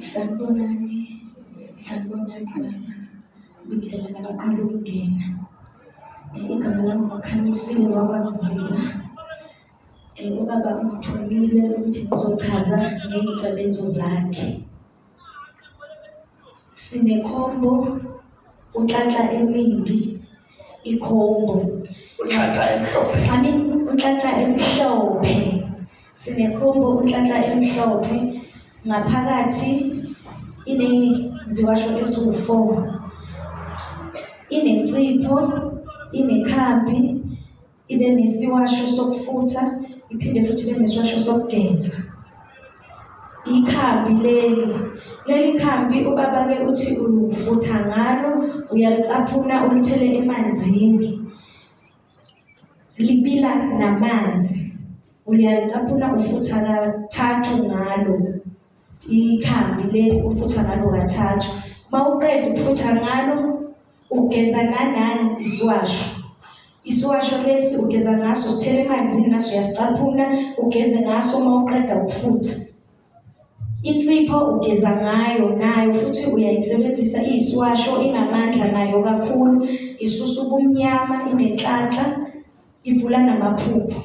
Sanibonani baba, ngibingelela nabaqala ukungena. Igama lami nguKhanyisile wakwaMzila. Ubaba ungithumile ukuthi ngizochaza ngey'nsebenzo zakhe. Sinekhombo, unhlanhla eningi, ikhombo. Unhlanhla emhlophe. Unhlanhla emhlophe. Sinekhombo, unhlanhla emhlophe. Ngaphakathi ineziwasho eziwu-4. Inensipho, inekhambi, ibe nesiwasho sokufutha, iphinde futhi ibe nesiwasho sokugeza. Ikhambi leli khambi ubaba-ke uthi ufutha ngalo, uyalicaphuna ulithele emanzini. Libila namanzi. Uyalicaphuna ufutha kathathu ngalo. Ikhambi leli ufutha ngalo kathathu. Mawuqeda ukufutha ngalo, ugeza nanani isiwasho. Isiwasho lesi ugeza ngaso, sithele emanzini naso uyasicaphuna, ugeze ngaso mawuqeda ukufutha. Insipho ugeza ngayo nayo futhi uyayisebenzisa iyisiwasho, inamandla nayo kakhulu, isusa ubumnyama, inenhlanhla, ivula namaphupho.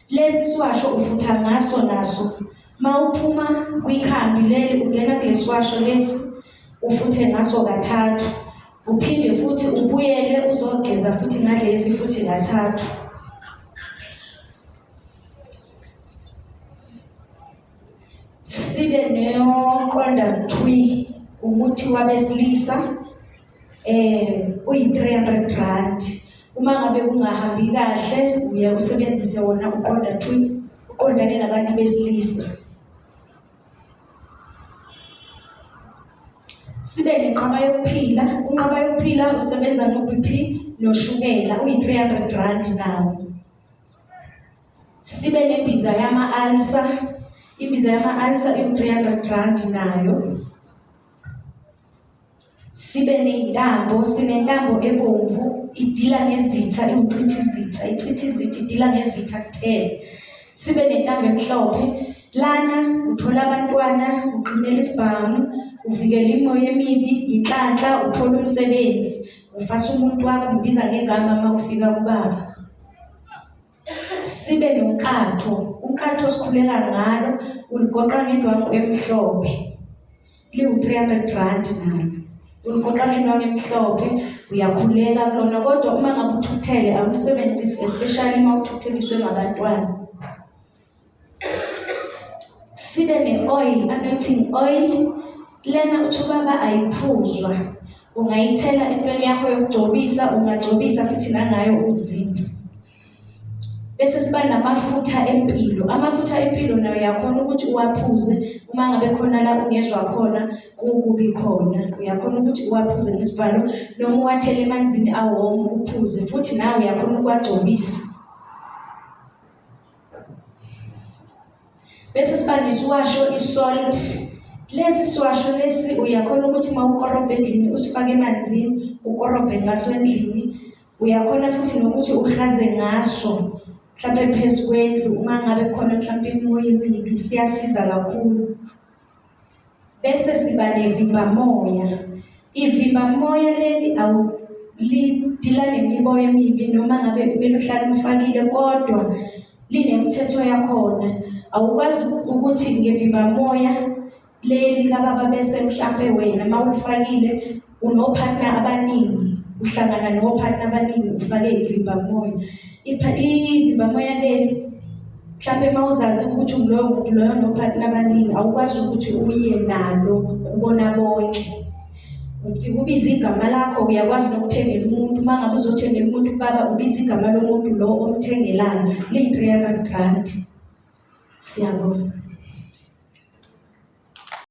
Lesi siwasho ufutha ngaso naso. Mawuphuma kwikhambi leli ungena kulesiwasho lesi ufuthe ngaso kathathu. Uphinde futhi ubuyele uzogeza futhi ngalesi futhi kathathu. Sibe neyoqonda thwi, umuthi wabesilisa, uyi-R300. Uma ngabe kungahambi kahle uya usebenzise wona uqonda thwi, uqondane nabantu besilisa. Sibe nenqaba yokuphila. Unqaba yokuphila usebenza no-BP noshukela, uyi-R300 nawo. Sibe nembiza yama-alsa. Imbiza yama-alsa iwu-R300 nayo. Sibe nentambo, sinentambo ebomvu, idila ngezitha, iwuchithizitha. Ichithizitha idila ngezitha kuphela. Sibe nentambo emhlophe. Lana uthola abantwana, uqinela isibhamu, uvikela imoya emibi, inhlanhla, uthola umsebenzi. Ufasa umuntu wakho, umbiza ngegama uma ufika kubaba. Sibe nonkatho. Unkatho sikhulela ngalo, uligoqa ngendwangu emhlophe. Liwu-R300 nalo. Uligoqa ngendwangu emhlophe, uyakhuleka kulona. Kodwa uma ngabe uthuthele, awulisebenzisi, especially uma uthutheliswe ngabantwana. Sibe ne-oil, anointing oil. Lena uthi ubaba ayiphuzwa. Ungayithela entweni yakho yokugcobisa, ungagcobisa futhi nangayo uzimba. Bese siba namafutha empilo. Amafutha empilo nayo uyakhona ukuthi uwaphuze uma ngabe khona la ungezwa khona kubi khona. Uyakhona ukuthi uwaphuze ngesivalo noma uwathele emanzini awomo uphuze, futhi nawe uyakhona ukuwagcobisa. Bese siba nesiwasho i-salt. Lesi siwasho lesi uyakhona ukuthi uma ukorobha endlini usifake emanzini, ukorobhe ngaso endlini. Uyakhona futhi nokuthi uhlaze ngaso, mhlampe phezu kwendlu uma ngabe khona mhlampe imoya emibi, siyasiza kakhulu. Bese siba nevimbamoya. Ivimbamoya leli lidila nemimoya emibi noma ngabe kumele uhlale ufakile, kodwa linemithetho yakhona. Awukwazi ukuthi ngevimbamoya leli kababa bese mhlampe wena mawulifakile unopartner abaningi, uhlangana nopartner abaningi ufake ivimbamoya. Ivimbamoya leli mhlampe mawuzazi ukuthi loyo muntu loyo nopartner abaningi, awukwazi ukuthi uye nalo kubona bonke. Ufike ubize igama lakho, uyakwazi nokuthengela umuntu. Uma ngabe uzothengela umuntu ubaba, ubize igama lomuntu lo omthengelayo. Liyi-R300. Siyabonga.